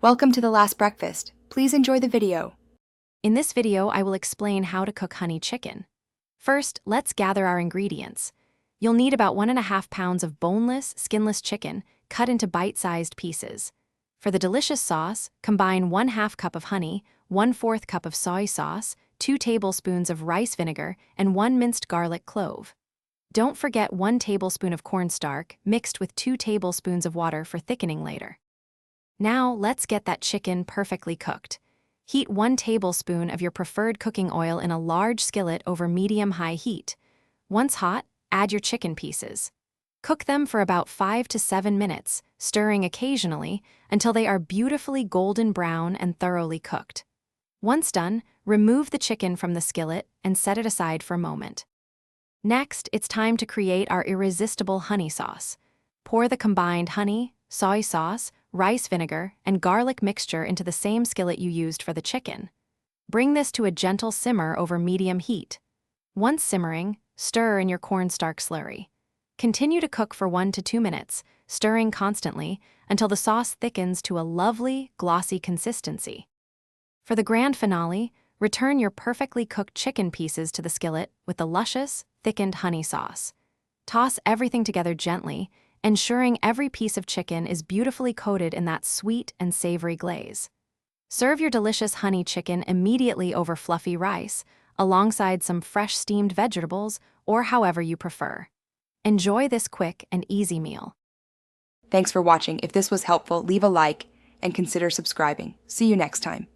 Welcome to The Last Breakfast. Please enjoy the video. In this video, I will explain how to cook honey chicken. First, let's gather our ingredients. You'll need about 1.5 pounds of boneless, skinless chicken cut into bite-sized pieces. For the delicious sauce, combine 1/2 cup of honey, 1/4 cup of soy sauce, 2 tablespoons of rice vinegar, and 1 minced garlic clove. Don't forget 1 tablespoon of cornstarch mixed with 2 tablespoons of water for thickening later. Now, let's get that chicken perfectly cooked. Heat 1 tablespoon of your preferred cooking oil in a large skillet over medium-high heat. Once hot, add your chicken pieces. Cook them for about 5 to 7 minutes, stirring occasionally until they are beautifully golden brown and thoroughly cooked. Once done, remove the chicken from the skillet and set it aside for a moment. Next, it's time to create our irresistible honey sauce. Pour the combined honey, soy sauce, rice vinegar, and garlic mixture into the same skillet you used for the chicken. Bring this to a gentle simmer over medium heat. Once simmering, stir in your cornstarch slurry. Continue to cook for 1 to 2 minutes, stirring constantly until the sauce thickens to a lovely, glossy consistency. For the grand finale, return your perfectly cooked chicken pieces to the skillet with the luscious, thickened honey sauce. Toss everything together gently, ensuring every piece of chicken is beautifully coated in that sweet and savory glaze. Serve your delicious honey chicken immediately over fluffy rice, alongside some fresh steamed vegetables, or however you prefer. Enjoy this quick and easy meal. Thanks for watching. If this was helpful, leave a like and consider subscribing. See you next time.